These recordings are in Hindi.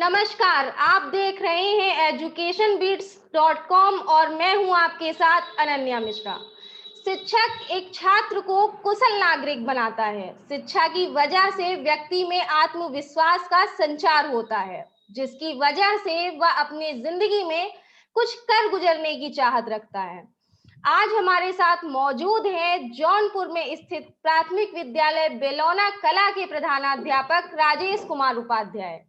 नमस्कार, आप देख रहे हैं educationbeats.com और मैं हूं आपके साथ अनन्या मिश्रा। शिक्षक एक छात्र को कुशल नागरिक बनाता है। शिक्षा की वजह से व्यक्ति में आत्मविश्वास का संचार होता है, जिसकी वजह से वह अपनी जिंदगी में कुछ कर गुजरने की चाहत रखता है। आज हमारे साथ मौजूद हैं जौनपुर में स्थित प्राथमिक विद्यालय बेलौना कला के प्रधानाध्यापक राजेश कुमार उपाध्याय,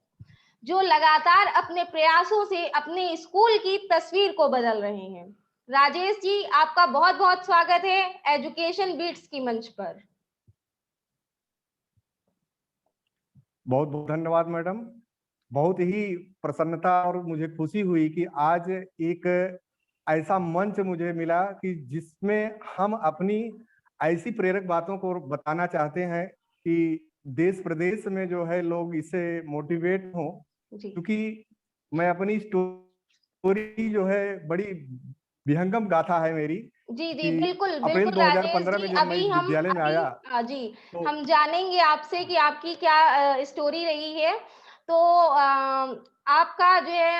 जो लगातार अपने प्रयासों से अपने स्कूल की तस्वीर को बदल रहे हैं। राजेश जी, आपका बहुत बहुत स्वागत है एजुकेशन बीट्स की मंच पर। बहुत बहुत धन्यवाद मैडम। बहुत ही प्रसन्नता और मुझे खुशी हुई कि आज एक ऐसा मंच मुझे मिला कि जिसमें हम अपनी ऐसी प्रेरक बातों को बताना चाहते हैं कि देश प्रदेश में जो है लोग इससे मोटिवेट हों। क्योंकि मैं अपनी स्टोरी जो है बड़ी विहंगम गाथा है मेरी जी कि बिल्कुल अप्रैल बिल्कुल राजेश 2015 जी, में जब मैं अभी इस हम विद्यालय में आया जी तो हम जानेंगे आपसे कि आपकी क्या स्टोरी रही है। तो आपका जो है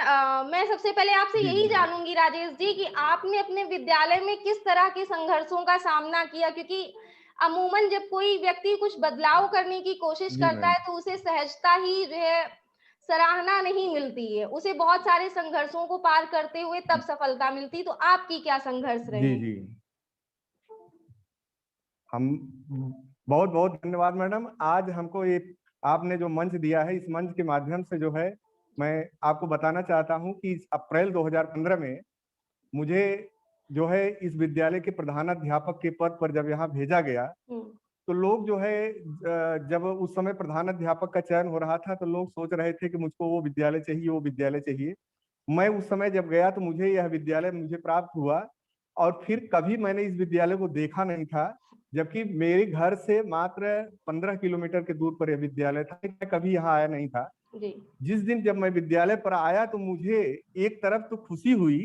मैं सबसे पहले आपसे जी यही जी जी जानूंगी राजेश जी कि आपने अपने विद्यालय में किस तरह के संघर्षों का सामना किया, क्योंकि अमूमन जब कोई व्यक्ति कुछ बदलाव करने की कोशिश जी करता मैम। है तो उसे सहजता ही जो है सराहना नहीं मिलती है, उसे बहुत सारे संघर्षों को पार करते हुए तब सफलता मिलती। तो आपकी क्या संघर्ष जी रहे? जी हम बहुत बहुत धन्यवाद मैडम। आज हमको ये आपने जो मंच दिया है, इस मंच के माध्यम से जो है मैं आपको बताना चाहता हूं कि इस अप्रैल 2015 में मुझे जो है इस विद्यालय के प्रधानाध्यापक के पद पर जब यहाँ भेजा गया तो लोग जो है जब उस समय प्रधानाध्यापक का चयन हो रहा था तो लोग सोच रहे थे कि मुझको वो विद्यालय चाहिए, वो विद्यालय चाहिए। मैं उस समय जब गया तो मुझे यह विद्यालय मुझे प्राप्त हुआ और फिर कभी मैंने इस विद्यालय को देखा नहीं था, जबकि मेरे घर से मात्र 15 किलोमीटर के दूर पर यह विद्यालय था। मैं कभी यहाँ आया नहीं था। जी जिस दिन जब मैं विद्यालय पर आया तो मुझे एक तरफ तो खुशी हुई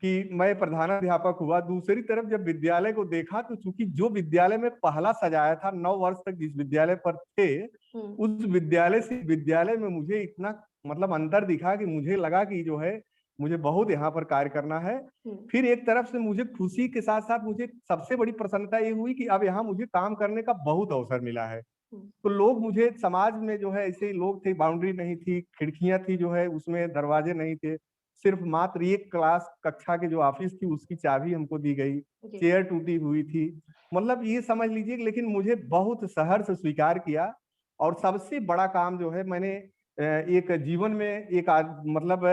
कि मैं प्रधानाध्यापक हुआ, दूसरी तरफ जब विद्यालय को देखा तो चूंकि जो विद्यालय में पहला सजाया था 9 वर्ष तक जिस विद्यालय पर थे, उस विद्यालय से विद्यालय में मुझे इतना मतलब अंतर दिखा कि मुझे लगा कि जो है मुझे बहुत यहाँ पर कार्य करना है। फिर एक तरफ से मुझे खुशी के साथ साथ मुझे सबसे बड़ी प्रसन्नता ये हुई कि अब यहाँ मुझे काम करने का बहुत अवसर मिला है। तो लोग मुझे समाज में जो है ऐसे ही लोग थे, बाउंड्री नहीं थी, खिड़कियां थी जो है उसमें दरवाजे नहीं थे, सिर्फ मात्र एक क्लास कक्षा के जो ऑफिस थी उसकी चाबी हमको दी गई, चेयर टूटी हुई थी, मतलब ये समझ लीजिए। लेकिन मुझे बहुत सहर्ष स्वीकार किया। और सबसे बड़ा काम जो है मैंने एक जीवन में एक मतलब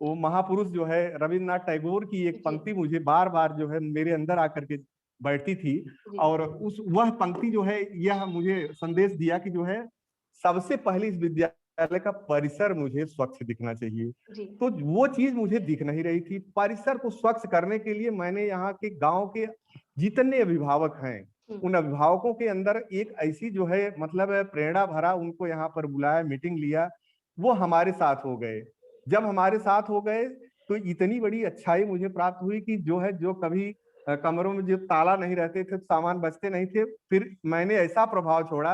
वो महापुरुष जो है रविन्द्रनाथ टैगोर की एक पंक्ति मुझे बार बार जो है मेरे अंदर आकर के बैठती थी। और उस वह पंक्ति जो है यह मुझे संदेश दिया कि जो है सबसे पहले इस विद्यालय का परिसर मुझे स्वच्छ दिखना चाहिए। तो वो चीज मुझे दिख नहीं रही थी। परिसर को स्वच्छ करने के लिए मैंने यहाँ के गांव के जितने अभिभावक हैं उन अभिभावकों के अंदर एक ऐसी जो है मतलब प्रेरणा भरा उनको यहाँ पर बुलाया, मीटिंग लिया, वो हमारे साथ हो गए। जब हमारे साथ हो गए तो इतनी बड़ी अच्छाई मुझे प्राप्त हुई कि जो है जो कभी कमरों में जो ताला नहीं रहते थे, सामान बचते नहीं थे, फिर मैंने ऐसा प्रभाव छोड़ा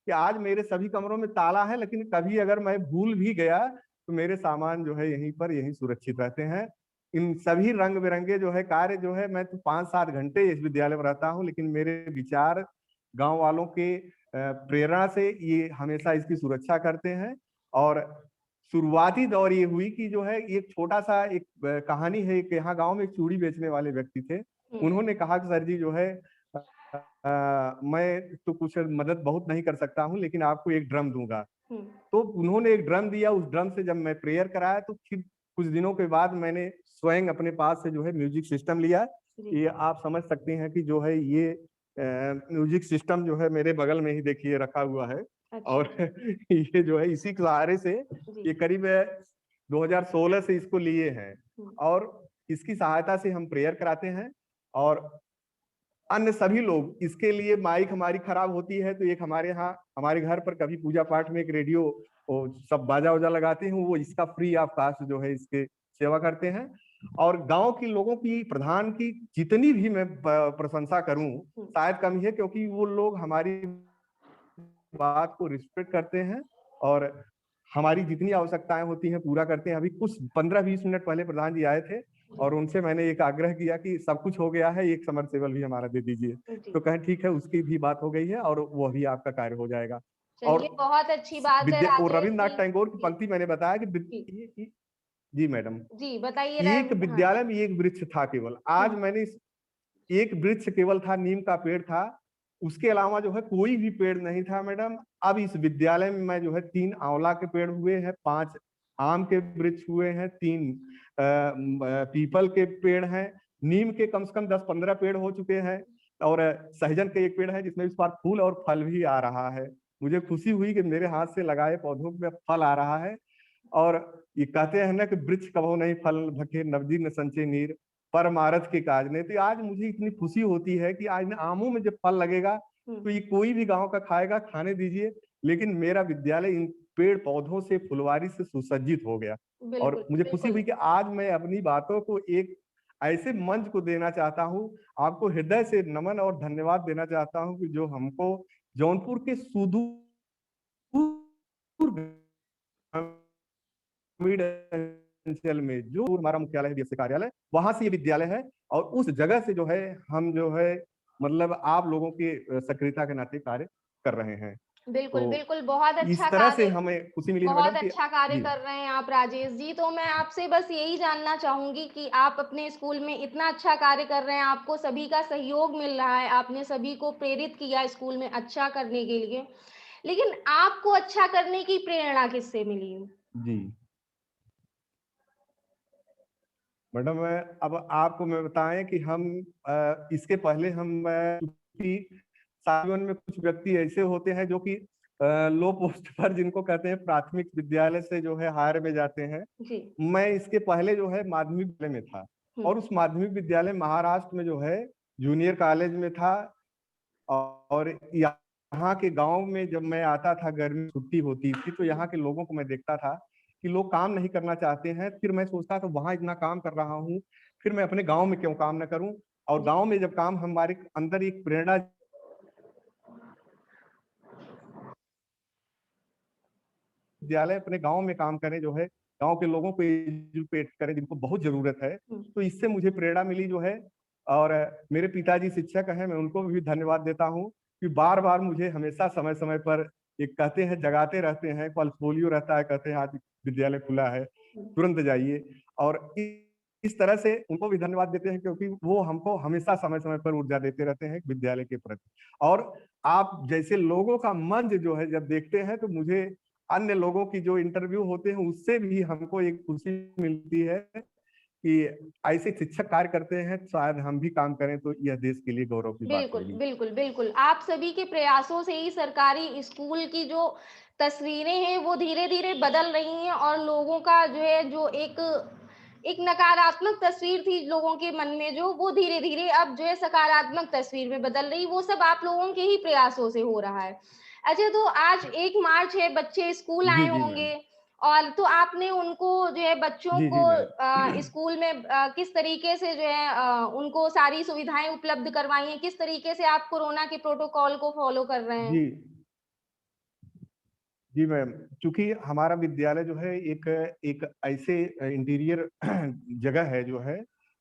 कि आज मेरे सभी कमरों में ताला है, लेकिन कभी अगर मैं भूल भी गया तो मेरे सामान जो है यहीं पर यहीं सुरक्षित रहते हैं। इन सभी रंग बिरंगे जो है कार्य जो है, मैं तो 5-7 घंटे इस विद्यालय में रहता हूँ, लेकिन मेरे विचार गांव वालों के प्रेरणा से ये हमेशा इसकी सुरक्षा करते हैं। और शुरुआती दौर ये हुई कि जो है एक छोटा सा एक कहानी है। एक यहाँ गांव में एक चूड़ी बेचने वाले व्यक्ति थे, उन्होंने कहा कि सर जी जो है मैं तो कुछ मदद बहुत नहीं कर सकता हूँ, लेकिन आपको एक ड्रम दूंगा। तो उन्होंने एक ड्रम दिया। उस ड्रम से जब मैं प्रेयर कराया तो फिर कुछ दिनों के बाद मैंने स्वयं अपने पास से जो है म्यूजिक सिस्टम लिया। ये आप समझ सकते हैं कि जो है ये म्यूजिक सिस्टम जो है मेरे बगल में ही देखिए रखा हुआ है। और ये जो है इसी के सहारे से ये करीब 2016 से इसको लिए हैं और इसकी सहायता से हम प्रेयर कराते हैं। और अन्य सभी लोग इसके लिए, माइक हमारी खराब होती है तो एक हमारे यहाँ हमारे घर पर कभी पूजा पाठ में एक रेडियो सब बाजा वजा लगाते हैं, वो इसका फ्री ऑफ कास्ट जो है इसके सेवा करते हैं। और गांव के लोगों की, प्रधान की जितनी भी मैं प्रशंसा करूं शायद कम ही है, क्योंकि वो लोग हमारी बात को रिस्पेक्ट करते हैं और हमारी जितनी आवश्यकताएं होती हैं पूरा करते हैं। अभी कुछ 15-20 मिनट पहले प्रधान जी आए थे और उनसे मैंने एक आग्रह किया कि सब कुछ हो गया है, एक समरसेबल भी हमारा दे दीजिए, तो कहें ठीक है, उसकी भी बात हो गई है और वो भी आपका कार्य हो जाएगा। और चलिए, बहुत अच्छी बात है विद्या और राजेश रविन्द्रनाथ जी। टैगोर की जी पंक्ति मैंने बताया कि जी जी मैडम, जी, बताइए एक हाँ विद्यालय में एक वृक्ष था केवल। आज मैंने एक वृक्ष केवल था, नीम का पेड़ था, उसके अलावा जो है कोई भी पेड़ नहीं था मैडम। अब इस विद्यालय में मैं जो है 3 आंवला के पेड़ हुए हैं, 5 आम के वृक्ष हुए हैं, 3 पीपल के पेड़ हैं, नीम के कम से कम 10-15 पेड़ हो चुके हैं और सहजन के एक पेड़ है जिसमें इस बार फूल और फल भी आ रहा है। मुझे खुशी हुई कि मेरे हाथ से लगाए पौधों में फल आ रहा है। और ये कहते हैं ना कि वृक्ष कबो नहीं फल भके, नवदी न संचे नीर, परमारथ के काज ने। तो आज मुझे इतनी खुशी होती है कि आज आमों में जब फल लगेगा तो ये कोई भी गांव का खाएगा, खाने दीजिए, लेकिन मेरा विद्यालय इन पेड़ पौधों से, फुलवारी से सुसज्जित हो गया। बिल्कुल और मुझे खुशी बिल्कुल हुई कि आज मैं अपनी बातों को एक ऐसे मंच को देना चाहता हूँ। आपको हृदय से नमन और धन्यवाद देना चाहता हूँ कि जो हमको जौनपुर के सुदूर अंचल में जो हमारा मुख्यालय है, डीएफसी कार्यालय, वहां से ये विद्यालय है और उस जगह से जो है हम जो है मतलब आप लोगों के सक्रियता के नाते कार्य कर रहे हैं। बिल्कुल तो बिल्कुल, बहुत इस अच्छा तरह से कार्य, हमें खुशी मिली है बहुत मैडम कि अच्छा कार्य जी कर रहे हैं आप राजेश जी। तो मैं आपसे बस यही जानना चाहूंगी कि आप अपने स्कूल में इतना अच्छा कार्य कर रहे हैं, आपको सभी का सहयोग मिल रहा है, आपने सभी को प्रेरित किया स्कूल में अच्छा करने के लिए, लेकिन आपको अच्छा करने की प्रेरणा किससे मिली? जी मैडम, अब आपको मैं बताएं कि हम इसके पहले हम सावन में कुछ व्यक्ति ऐसे होते हैं जो कि लो पोस्ट पर, जिनको कहते हैं प्राथमिक विद्यालय से जो है हायर में जाते हैं। जी। मैं इसके पहले जो है माध्यमिक विद्यालय में था और उस माध्यमिक विद्यालय महाराष्ट्र में जो है जूनियर कॉलेज में था। और यहाँ के गांव में जब मैं आता था, गर्मी छुट्टी होती थी, तो यहाँ के लोगों को मैं देखता था कि लोग काम नहीं करना चाहते हैं। फिर मैं सोचता था वहां इतना काम कर रहा हूँ, फिर मैं अपने गांव में क्यों काम न करूं। और जी गांव में जब काम, हमारे अंदर एक प्रेरणा, विद्यालय अपने गांव में काम करें, जो है गांव के लोगों को एजुकेट करें जिनको बहुत जरूरत है। तो इससे मुझे प्रेरणा मिली जो है। और मेरे पिताजी शिक्षक हैं, मैं उनको भी धन्यवाद देता हूँ कि बार बार मुझे हमेशा समय समय पर एक कहते हैं, जगाते रहते हैं। कल पोलियो रहता है, कहते हैं आज विद्यालय खुला है, तुरंत जाइए। और इस तरह से उनको भी धन्यवाद देते हैं क्योंकि वो हमको हमेशा समय समय पर ऊर्जा देते रहते हैं विद्यालय के प्रति। और आप जैसे लोगों का मंच जो है जब देखते हैं तो मुझे अन्य लोगों की जो इंटरव्यू होते हैं उससे भी हमको एक खुशी मिलती है कि ऐसे शिक्षक कार्य करते हैं, शायद हम भी काम करें तो यह देश के लिए गौरव की बात बिल्कुल होगी। बिल्कुल बिल्कुल, आप सभी के प्रयासों से ही सरकारी स्कूल की जो तस्वीरें हैं वो धीरे धीरे बदल रही हैं और लोगों का जो है, जो एक एक नकारात्मक तस्वीर थी लोगों के मन में, जो वो धीरे धीरे अब जो है सकारात्मक तस्वीर में बदल रही, वो सब आप लोगों के ही प्रयासों से हो रहा है। अच्छा, तो आज 1 मार्च है, बच्चे स्कूल जी आए जी मैम। होंगे और तो आपने उनको जो है बच्चों जी को जी मैम। स्कूल में किस तरीके से जो है उनको सारी सुविधाएं उपलब्ध करवाई हैं, किस तरीके से आप कोरोना के प्रोटोकॉल को फॉलो कर रहे हैं? जी जी मैम, चूंकि हमारा विद्यालय जो है एक एक ऐसे इंटीरियर जगह है जो है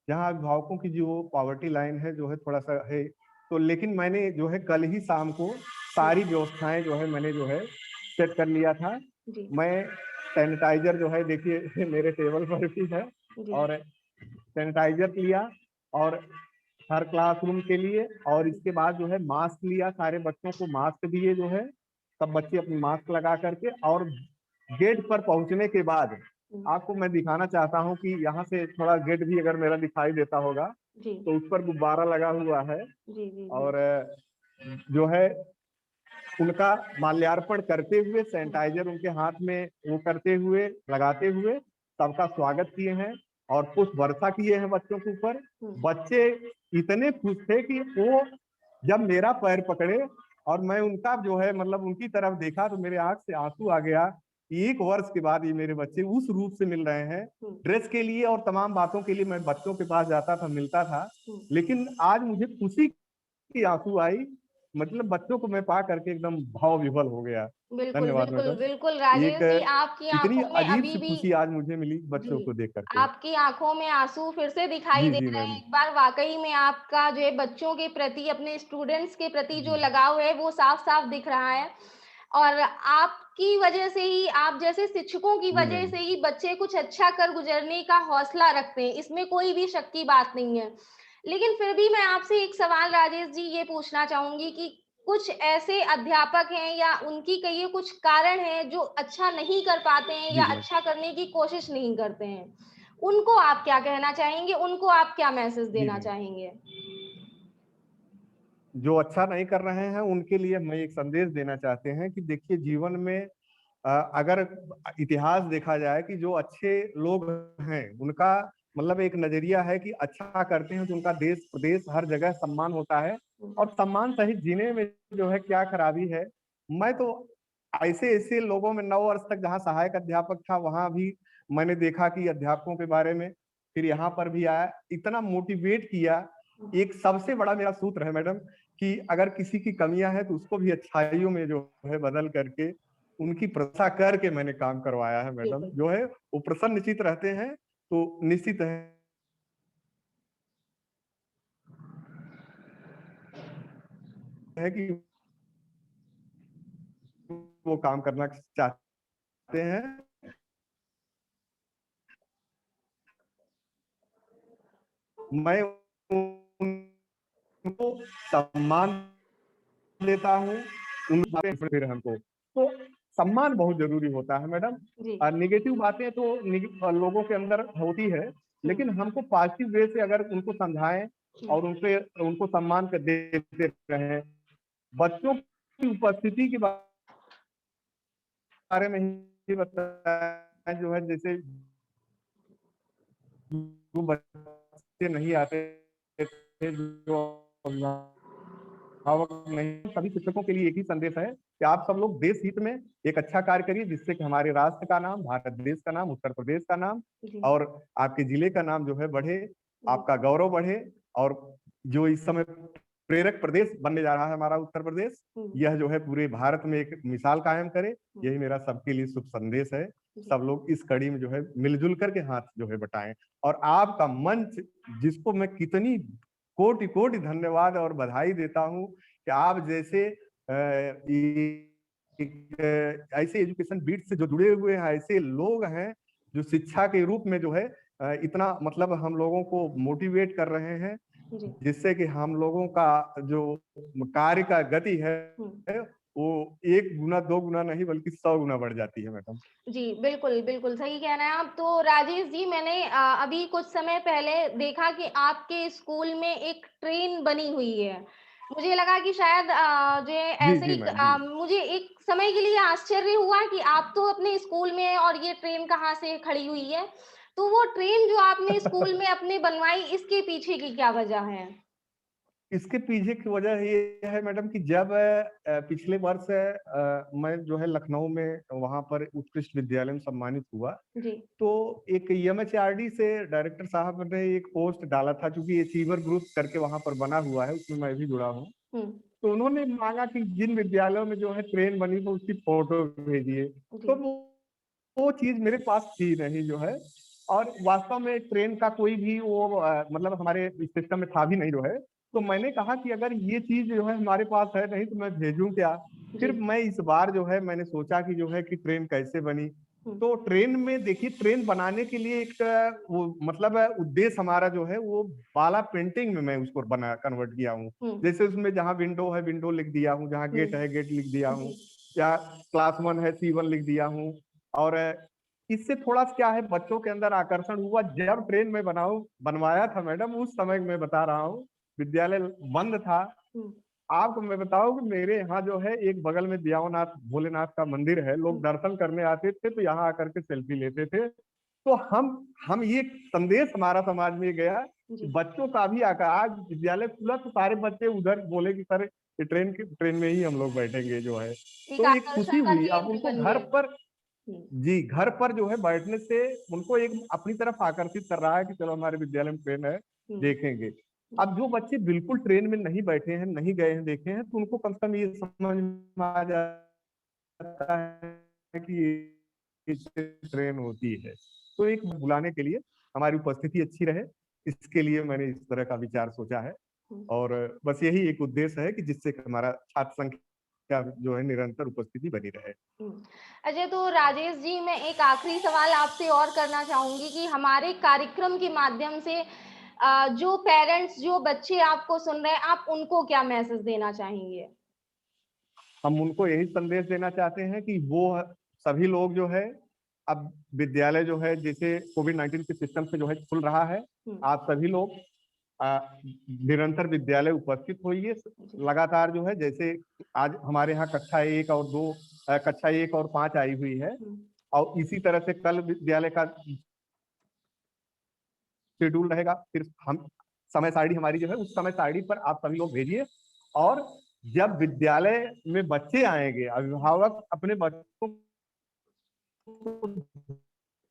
जहाँ अभिभावकों की जो पॉवर्टी लाइन है जो है थोड़ा सा है। तो लेकिन मैंने जो है कल ही शाम को जी सारी व्यवस्थाएं जो है मैंने जो है सेट कर लिया था। जी मैं सैनिटाइजर जो है देखिए मेरे टेबल पर भी है, जी और सैनिटाइजर लिया और हर क्लासरूम के लिए, और इसके बाद जो है मास्क लिया, सारे बच्चों को मास्क दिए जो है, सब बच्चे अपनी मास्क लगा करके। और गेट पर पहुंचने के बाद आपको मैं दिखाना चाहता हूं कि यहाँ से थोड़ा गेट भी अगर मेरा दिखाई देता होगा जी तो उस पर गुब्बारा लगा हुआ है। जी जी जी और जो है उनका माल्यार्पण करते हुए, सैनिटाइजर उनके हाथ में वो करते हुए, लगाते हुए सबका स्वागत किए हैं और पुष्प वर्षा किए हैं बच्चों के ऊपर। बच्चे इतने खुश थे कि वो जब मेरा पैर पकड़े और मैं उनका जो है मतलब उनकी तरफ देखा तो मेरे आंख से आंसू आ गया। 1 वर्ष के बाद ये मेरे बच्चे उस रूप से मिल रहे हैं। ड्रेस के लिए और तमाम बातों के लिए मैं बच्चों के पास जाता था, मिलता था, लेकिन आज मुझे खुशी की आंसू आई मतलब बच्चों को मैं पा करके एकदम भाव विभल हो गया। बिल्कुल, धन्यवाद बिल्कुल, मैडम। बिल्कुल राजेश एक जी, आपकी इतनी आँखों में अजीब अभी सी भी खुशी आज मुझे मिली बच्चों जी, को देख करके। आपकी आँखों में आँसू फिर से दिखाई जी दे जी रहे हैं। मैम। एक बार वाक़ई में आपका जो है बच्चों के प्रति, अपने स्टूडेंट्स के प्रति जो जी लगाव है, वो साफ-साफ दिख रहा है। और आपकी वजह से ही, आप जैसे शिक्षकों की जी वजह मैम। से ही बच्चे कुछ अच्छा कर गुज़रने का हौसला रखते हैं, इसमें कोई भी शक की बात नहीं है। लेकिन फिर भी मैं आपसे एक सवाल राजेश जी ये पूछना चाहूँगी कि कुछ ऐसे अध्यापक हैं या उनकी कहिए कुछ कारण हैं जो अच्छा नहीं कर पाते हैं जी या जी। अच्छा करने की कोशिश नहीं करते हैं। उनको आप क्या कहना चाहेंगे? उनको आप क्या मैसेज जी देना जी। चाहेंगे? जो अच्छा नहीं कर रहे हैं उनके लिए मैं एक संदेश देना चाहते हैं कि देखिए जीवन में अगर इतिहास देखा जाए कि जो अच्छे लोग हैं उनका मतलब एक नजरिया है कि अच्छा करते हैं तो उनका देश प्रदेश हर जगह सम्मान होता है। हुँ, और सम्मान सहित जीने में जो है क्या खराबी है। मैं तो ऐसे ऐसे लोगों में 9 वर्ष तक जहाँ सहायक अध्यापक था वहां भी मैंने देखा कि अध्यापकों के बारे में, फिर यहाँ पर भी आया, इतना मोटिवेट किया। हुँ, एक सबसे बड़ा मेरा सूत्र है मैडम कि अगर किसी की कमियां हैं तो उसको भी अच्छाइयों में जो है बदल करके उनकी प्रशंसा करके मैंने काम करवाया है मैडम। बिल्कुल। जो है वो प्रसन्नचित रहते हैं तो निश्चित है कि वो काम करना चाहते हैं। मैं उनको सम्मान देता हूँ। फिर हमको तो सम्मान बहुत जरूरी होता है मैडम। जी। निगेटिव बातें तो लोगों के अंदर होती है, हुँ, लेकिन हमको पॉजिटिव वे से अगर उनको समझाएं हुँ, और उनसे उनको सम्मान कर देते रहें। बच्चों की उपस्थिति के बारे में ही बताया जो है, जैसे जो बच्चे नहीं आते थे, जो अभिभावक नहीं, सभी शिक्षकों के लिए एक ही संदेश है कि आप सब लोग देश हित में एक अच्छा कार्य करिए जिससे कि हमारे राष्ट्र का नाम, भारत देश का नाम, उत्तर प्रदेश का नाम जी, और आपके जिले का नाम जो है बढ़े, जी, आपका गौरव बढ़े। और जो इस समय प्रेरक प्रदेश बनने जा रहा है हमारा उत्तर प्रदेश, हुँ, यह जो है पूरे भारत में एक मिसाल कायम करे। हुँ, यही मेरा सबके लिए शुभ संदेश है। जी, सब लोग इस कड़ी में जो है मिलजुल करके हाथ जो है बटाएं। और आपका मंच, जिसको मैं कितनी कोटि कोटि धन्यवाद और बधाई देता हूँ कि आप जैसे ऐसे एजुकेशन बीट से जो जुड़े हुए हैं, ऐसे लोग हैं जो शिक्षा के रूप में जो है इतना मतलब हम लोगों को मोटिवेट कर रहे हैं, जी, जिससे कि हम लोगों का जो कार्य का गति है हुँ। वो 1 गुना 2 गुना नहीं बल्कि 100 गुना बढ़ जाती है मैडम। जी, बिल्कुल, बिल्कुल, सही कह रहे हैं आप। तो राजेश जी, मैंने अभी कुछ समय पहले देखा कि आपके स्कूल में एक ट्रेन बनी हुई है। मुझे लगा कि शायद जो है जी ऐसे जी ही मैम। जी मुझे एक समय के लिए आश्चर्य हुआ कि आप तो अपने स्कूल में हैं और ये ट्रेन कहाँ से खड़ी हुई है? तो वो ट्रेन जो आपने स्कूल में अपने बनवाई, इसके पीछे की क्या वजह है? इसके पीछे की वजह ये है मैडम कि जब पिछले वर्ष मैं जो है लखनऊ में वहां पर उत्कृष्ट विद्यालय में सम्मानित हुआ, जी। तो एक एमएचआरडी से डायरेक्टर साहब ने एक पोस्ट डाला था, क्योंकि अचीवर ग्रुप करके वहां पर बना हुआ है, उसमें मैं भी जुड़ा हूँ। हुँ, तो उन्होंने मांगा कि जिन विद्यालयों में जो है ट्रेन बनी तो उसकी फोटो भेजिए। जी। तो वो चीज मेरे पास थी नहीं जो है। और वास्तव में ट्रेन का कोई भी वो मतलब हमारे सिस्टम में था भी नहीं जो है। तो मैंने कहा कि अगर ये चीज जो है हमारे पास है नहीं तो मैं भेजूं क्या। फिर जी। मैं इस बार जो है मैंने सोचा कि जो है कि ट्रेन कैसे बनी। हुँ, तो ट्रेन में देखिए, ट्रेन बनाने के लिए एक वो मतलब उद्देश्य हमारा जो है वो वाला पेंटिंग में मैं उसको बना कन्वर्ट किया हूँ। हुँ, जैसे उसमें जहाँ विंडो है विंडो लिख दिया हूँ, जहाँ हुँ, गेट है गेट लिख दिया जी। हूँ, या क्लास 1 है C1 लिख दिया हूँ। और इससे थोड़ा सा क्या है, बच्चों के अंदर आकर्षण हुआ। जब ट्रेन में बनाऊ बनवाया था मैडम, उस समय मैं बता रहा हूँ विद्यालय बंद था। हुँ, आपको मैं बताऊं कि मेरे यहाँ जो है एक बगल में दियावनाथ भोलेनाथ का मंदिर है, लोग हुँ, दर्शन करने आते थे तो यहाँ आकर के सेल्फी लेते थे। तो हम ये संदेश हमारा समाज में गया कि जी। बच्चों का भी आकर आज विद्यालय खुला तो सारे बच्चे उधर बोले कि सर ये ट्रेन में ही हम लोग बैठेंगे जो है। एक तो एक खुशी आकर्षण का हुई। अब केंद्र उनको बन घर गए। पर, हुँ, जी घर पर जो है बैठने से उनको एक अपनी तरफ आकर्षित कर रहा है कि चलो हमारे विद्यालय में ट्रेन है, हुँ, देखेंगे। अब जो बच्चे बिल्कुल ट्रेन में नहीं बैठे हैं, नहीं गए हैं, देखे हैं, तो उनको कम से कम ये समझ में आ जाता है कि ये ट्रेन होती है। तो एक बुलाने के लिए हमारी उपस्थिति अच्छी रहे, इसके लिए मैंने इस तरह का विचार सोचा है। और बस यही एक उद्देश्य है कि जिससे हमारा छात्र संख्या जो है निरंतर उपस्थिति बनी रहे। अच्छा, तो राजेश जी, मैं एक आखिरी सवाल आपसे और करना चाहूंगी कि हमारे कार्यक्रम के माध्यम से जो पेरेंट्स, जो बच्चे आपको सुन रहे हैं, आप उनको क्या मैसेज देना चाहेंगे? हम उनको यही संदेश देना चाहते हैं कि वो सभी लोग जो है, अब विद्यालय जो है जैसे कोविड-19 के सिस्टम से जो है खुल रहा है, आप सभी लोग निरंतर विद्यालय उपस्थित होइए। लगातार जो है, जैसे आज हमारे यहाँ कक्षा 1 और 2, कक्षा 1 और 5 आई हुई है, और इसी तरह से कल विद्यालय का शेड्यूल रहेगा। फिर हम समय सारणी हमारी जो है, उस समय सारणी पर आप सभी लोग भेजिए। और जब विद्यालय में बच्चे आएंगे, अभिभावक अपने बच्चों को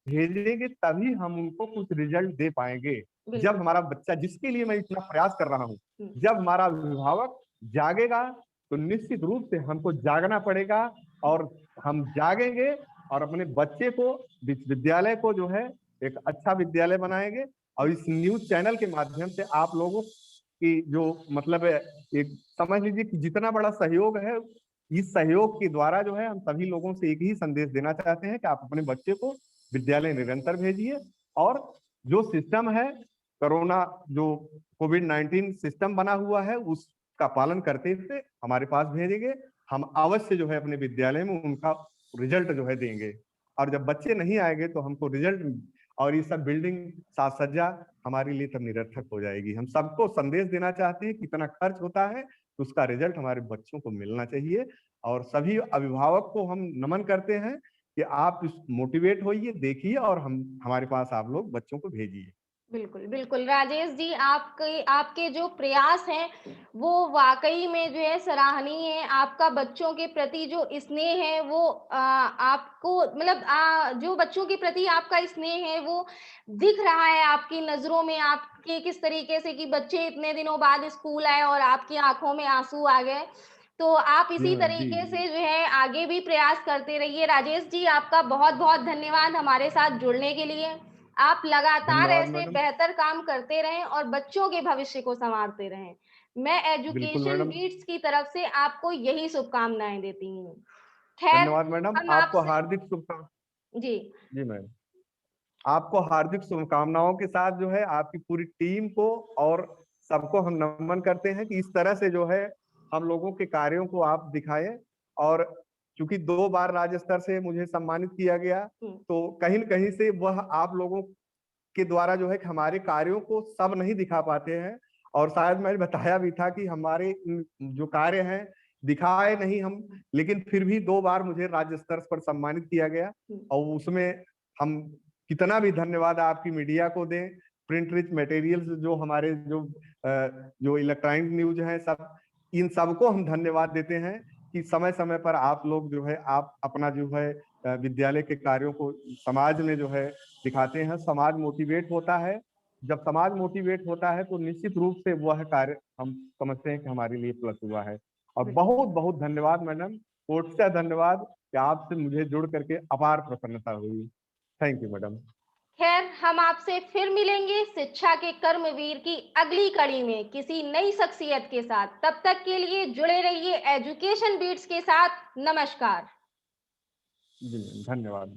भेजेंगे, तभी हम उनको कुछ रिजल्ट दे पाएंगे। जब हमारा बच्चा, जिसके लिए मैं इतना प्रयास कर रहा हूँ, जब हमारा अभिभावक जागेगा, तो निश्चित रूप से हमको जागना पड़ेगा, और हम जागेंगे और अपने बच्चे को, विद्यालय को जो है एक अच्छा विद्यालय बनाएंगे। और इस न्यूज चैनल के माध्यम से आप लोगों की जो मतलब एक समझ लीजिए कि जितना बड़ा सहयोग है, इस सहयोग के द्वारा जो है हम सभी लोगों से एक ही संदेश देना चाहते हैं कि आप अपने बच्चे को विद्यालय निरंतर भेजिए। और जो सिस्टम है, कोरोना जो कोविड-19 सिस्टम बना हुआ है, उसका पालन करते हुए हमारे पास भेजेंगे। हम अवश्य जो है अपने विद्यालय में उनका रिजल्ट जो है देंगे। और जब बच्चे नहीं आएंगे तो हमको रिजल्ट और ये सब बिल्डिंग, साज सज्जा हमारे लिए तब निरर्थक हो जाएगी। हम सबको संदेश देना चाहते हैं कि इतना खर्च होता है, तो उसका रिजल्ट हमारे बच्चों को मिलना चाहिए। और सभी अभिभावक को हम नमन करते हैं कि आप इस मोटिवेट होइए, देखिए, और हम हमारे पास आप लोग बच्चों को भेजिए। बिल्कुल, बिल्कुल। राजेश जी, आपके आपके जो प्रयास हैं, वो वाक़ई में जो है सराहनीय है। आपका बच्चों के प्रति जो स्नेह है, वो आपको मतलब जो बच्चों के प्रति आपका स्नेह है, वो दिख रहा है आपकी नज़रों में, आपके किस तरीके से कि बच्चे इतने दिनों बाद स्कूल आए और आपकी आँखों में आँसू आ गए। तो आप इसी जी, तरीके जी। से जो है आगे भी प्रयास करते रहिए। राजेश जी, आपका बहुत-बहुत धन्यवाद हमारे साथ जुड़ने के लिए। आप लगातार धन्यवाद ऐसे मैडम। बेहतर काम करते रहें और बच्चों के भविष्य को सँवारते रहें। मैं बिल्कुल एजुकेशन मैडम। बीट्स की तरफ से आपको यही शुभकामनाएँ देती हूँ। ख़ैर, धन्यवाद मैडम। हम आपको आपसे हार्दिक शुभकाम जी, जी मैम। आपको हार्दिक शुभकामनाओं के साथ जो है आपकी पूरी टीम को और सबको हम नमन करते हैं कि इस तरह से जो है हम लोगों के कार्यों को आप दिखाएं। और चूंकि 2 बार राज्य स्तर से मुझे सम्मानित किया गया, हुँ, तो कहीं न कहीं से वह आप लोगों के द्वारा जो है कि हमारे कार्यों को सब नहीं दिखा पाते हैं। और शायद मैंने बताया भी था कि हमारे जो कार्य हैं दिखाए नहीं हम, लेकिन फिर भी 2 बार मुझे राज्य स्तर पर सम्मानित किया गया। हुँ, और उसमें हम कितना भी धन्यवाद आपकी मीडिया को दें, प्रिंट रिच मटेरियल्स जो हमारे जो इलेक्ट्रॉनिक न्यूज है, सब इन सबको हम धन्यवाद देते हैं कि समय समय पर आप लोग जो है आप अपना जो है विद्यालय के कार्यों को समाज में जो है दिखाते हैं। समाज मोटिवेट होता है। जब समाज मोटिवेट होता है तो निश्चित रूप से वह कार्य हम समझते हैं कि हमारे लिए प्लस हुआ है। और बिल्कुल। बहुत बहुत धन्यवाद मैडम, कोटि धन्यवाद कि आपसे मुझे जुड़ करके अपार प्रसन्नता हुई। Thank you madam. खैर, हम आपसे फिर मिलेंगे शिक्षा के कर्मवीर की अगली कड़ी में किसी नई शख्सियत के साथ। तब तक के लिए जुड़े रहिए एजुकेशन बीट्स के साथ। नमस्कार। जी मैम, धन्यवाद।